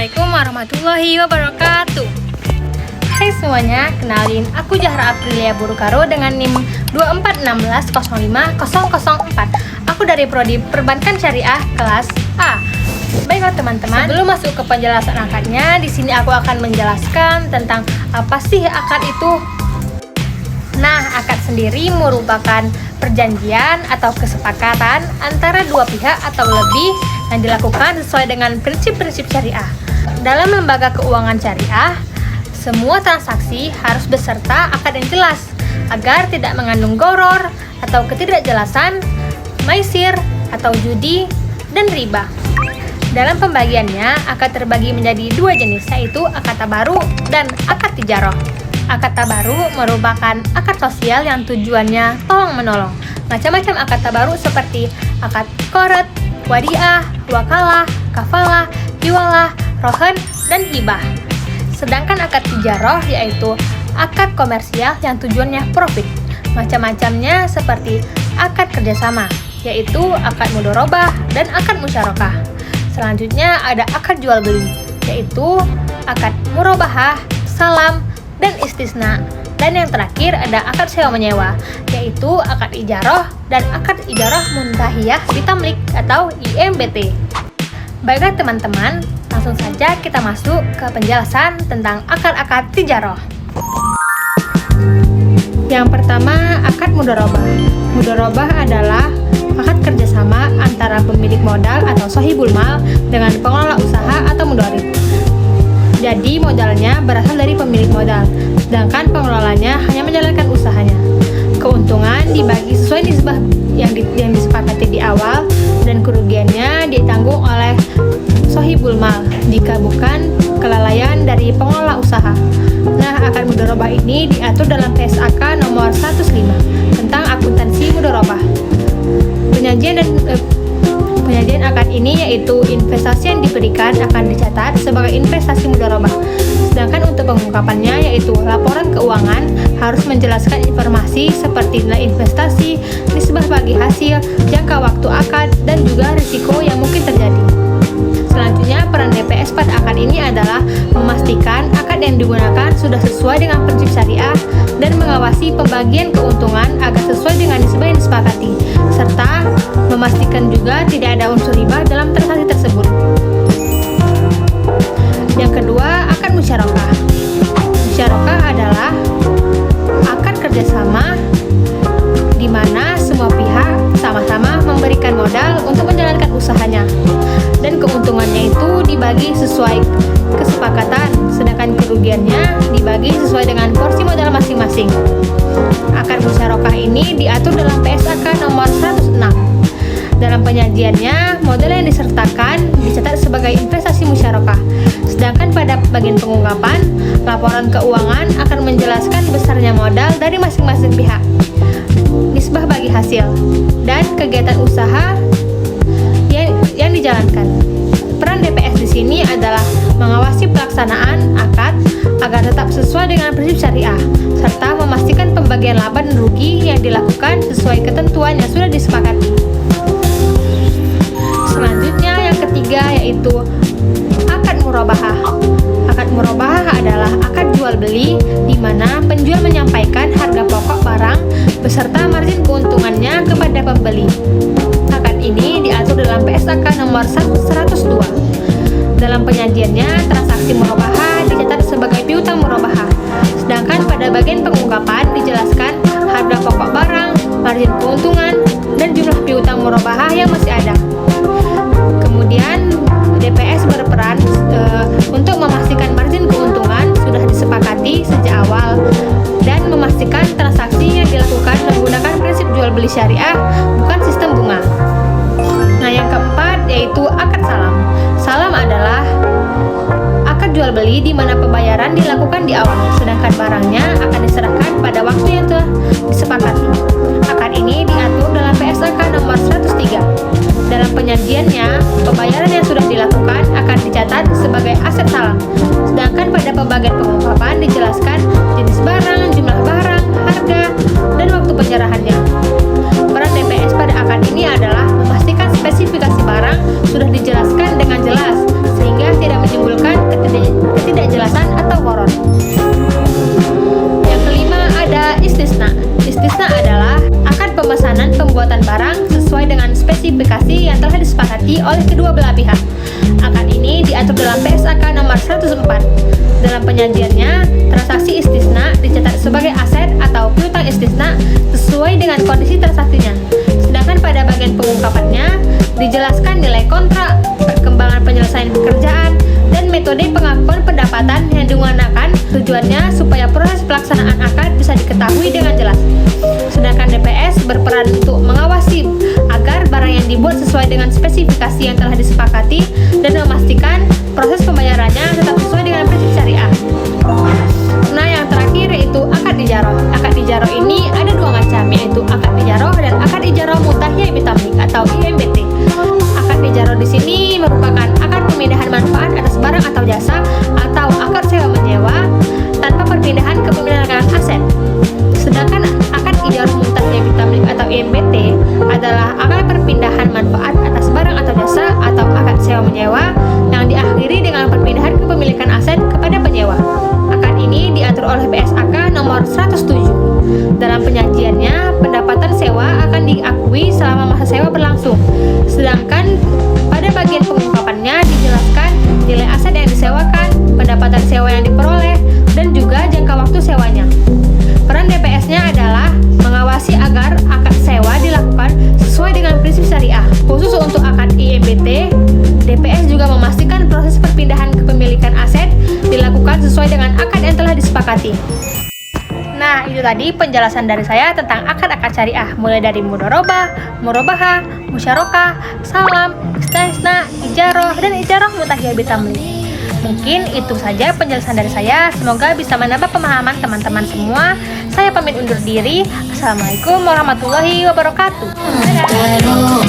Assalamualaikum warahmatullahi wabarakatuh. Hai semuanya, kenalin aku Zahra Aprilia Burukaro dengan NIM 2416050004. Aku dari Prodi Perbankan Syariah kelas A. Baiklah teman-teman, sebelum masuk ke penjelasan akadnya, di sini aku akan menjelaskan tentang apa sih akad itu. Nah, akad sendiri merupakan perjanjian atau kesepakatan antara dua pihak atau lebih yang dilakukan sesuai dengan prinsip-prinsip syariah. Dalam lembaga keuangan syariah, semua transaksi harus beserta akad yang jelas agar tidak mengandung gharar atau ketidakjelasan, maisir atau judi, dan riba. Dalam pembagiannya, akad terbagi menjadi dua jenis, yaitu akad tabaru dan akad tijaroh. Akad tabaru merupakan akad sosial yang tujuannya tolong-menolong. Macam-macam akad tabaru seperti akad qard, wadiah, wakalah, kafalah, hiwalah, rohen, dan hibah. Sedangkan akad tijaroh yaitu akad komersial yang tujuannya profit. Macam-macamnya seperti akad kerjasama, yaitu akad mudharabah dan akad musyarakah. Selanjutnya ada akad jual beli, yaitu akad murabahah, salam, dan istisna. Dan yang terakhir ada akad sewa menyewa, yaitu akad ijaroh dan akad ijaroh muntahiyah bitamlik atau IMBT. Baiklah teman-teman, langsung saja kita masuk ke penjelasan tentang akad-akad tijaroh. Yang pertama, akad mudharabah. Mudharabah adalah akad kerjasama antara pemilik modal atau sahibul mal dengan pengelola usaha atau mudharib. Jadi modalnya berasal dari pemilik modal, sedangkan pengelolanya hanya menjalankan usahanya. Keuntungan dibagi sesuai nisbah yang disepakati di awal, dan kerugiannya ditanggung oleh sahibul mal jika bukan kelalaian dari pengelola usaha. Nah, akad mudharabah ini diatur dalam PSAK nomor 105 tentang akuntansi mudharabah. Penyajian akad ini yaitu investasi yang diberikan akan dicatat sebagai investasi mudharabah. Sedangkan untuk pengungkapannya yaitu laporan keuangan harus menjelaskan informasi seperti nilai investasi, nisbah bagi hasil, jangka waktu akad, dan juga risiko yang mungkin terjadi. Selanjutnya, peran DPS pada akad ini adalah memastikan akad yang digunakan sudah sesuai dengan prinsip syariah dan mengawasi pembagian keuntungan agar sesuai dengan nisbah yang disepakati, serta memastikan juga tidak ada unsur riba dalam transaksi tersebut. Yang kedua, akad musyarakah. Musyarakah adalah akad kerjasama di mana semua pihak sama-sama memberikan modal untuk menjalankan usahanya, dan keuntungannya itu dibagi sesuai kesepakatan, sedangkan kerugiannya dibagi sesuai dengan porsi modal masing-masing. Akad musyarakah ini diatur dalam PSAK nomor 106. Dalam penyajiannya, modal yang disertakan dicatat sebagai investasi musyarakah. Sedangkan pada bagian pengungkapan, laporan keuangan akan menjelaskan besarnya modal dari masing-masing pihak, nisbah bagi hasil, dan kegiatan usaha yang dijalankan. Peran DPS di sini adalah mengawasi pelaksanaan akad agar tetap sesuai dengan prinsip syariah, serta memastikan pembagian laba dan rugi yang dilakukan sesuai ketentuan yang sudah disepakati. Selanjutnya yang ketiga yaitu akad murabahah. Akad murabahah adalah akad jual beli di mana penjual menyampaikan harga pokok barang beserta margin keuntungannya kepada pembeli. Akad ini diatur dalam PSAK nomor 102. Dalam penyajiannya, transaksi murabahah dicatat sebagai piutang murabahah. Sedangkan pada bagian pengungkapan dijelaskan harga pokok barang, margin keuntungan, dan jumlah piutang murabahah yang masih ada. Kemudian DPS berperan untuk memastikan margin keuntungan sudah disepakati sejak awal dan memastikan transaksi yang dilakukan menggunakan prinsip jual beli syariah, bukan sistem bunga. Nah, yang keempat yaitu akad salam. Salam adalah akad jual beli di mana pembayaran dilakukan di awal, sedangkan barangnya akan diserahkan pada waktu yang telah disepakati. Akad ini diatur dalam PSAK nomor 103. Dalam penyajiannya, pembayaran yang sudah dilakukan akan dicatat sebagai aset salam. Sedangkan pada pembagian pengungkapan dijelaskan jenis barang, jumlah barang, harga, dan waktu penyerahannya. Peran DPS pada akad ini adalah memastikan spesifikasi barang sudah dijelaskan dengan jelas sehingga tidak menimbulkan dalam PSAK nomor 104. Dalam penyajiannya, transaksi istisna dicatat sebagai aset atau piutang istisna sesuai dengan kondisi transaksinya. Sedangkan pada bagian pengungkapannya dijelaskan nilai kontrak, perkembangan penyelesaian pekerjaan, dan metode pengakuan pendapatan yang digunakan. Tujuannya supaya proses pelaksanaan akad bisa diketahui dengan jelas. Sedangkan DPS berperan untuk mengawasi agar barang yang dibuat sesuai dengan spesifikasi yang telah disepakati dan memastikan proses pembayarannya tetap sesuai dengan prinsip syariah. Nah, yang terakhir yaitu akad ijaroh. Akad ijaroh ini ada dua macam, yaitu akad ijaroh dan akad ijaroh mutahiyyah bitamlik atau IMBT. Akad ijaroh di sini merupakan akad pemindahan manfaat atas barang atau jasa atau akad sewa menyewa tanpa perpindahan kepemilikan aset. Sedangkan akad ijaroh mutahiyyah bitamlik atau IMBT adalah akad perpindahan manfaat atas barang atau jasa atau akad sewa menyewa yang diakhiri dengan perpindahan kepemilikan aset kepada penyewa. Akad ini diatur oleh PSAK nomor 107. Dalam penyajiannya, pendapatan sewa akan diakui selama masa sewa berlangsung. Sedangkan pada bagian pengungkapannya dijelaskan nilai aset yang disewakan, pendapatan sewa yang diperoleh, dan juga jangka waktu sewanya. Peran DPS-nya adalah mengawasi agar akad sewa dilakukan sesuai dengan prinsip syariah. Khusus untuk akad IMBT, DPS juga memastikan proses perpindahan kepemilikan aset dilakukan sesuai dengan akad yang telah disepakati. Nah, itu tadi penjelasan dari saya tentang akad-akad syariah, mulai dari mudharabah, murabahah, musyarakah, salam, istisna, ijaroh, dan ijaroh mutahiyyah bitamlik. Mungkin itu saja penjelasan dari saya. Semoga bisa menambah pemahaman teman-teman semua. Saya pamit undur diri. Assalamualaikum warahmatullahi wabarakatuh. Dadah.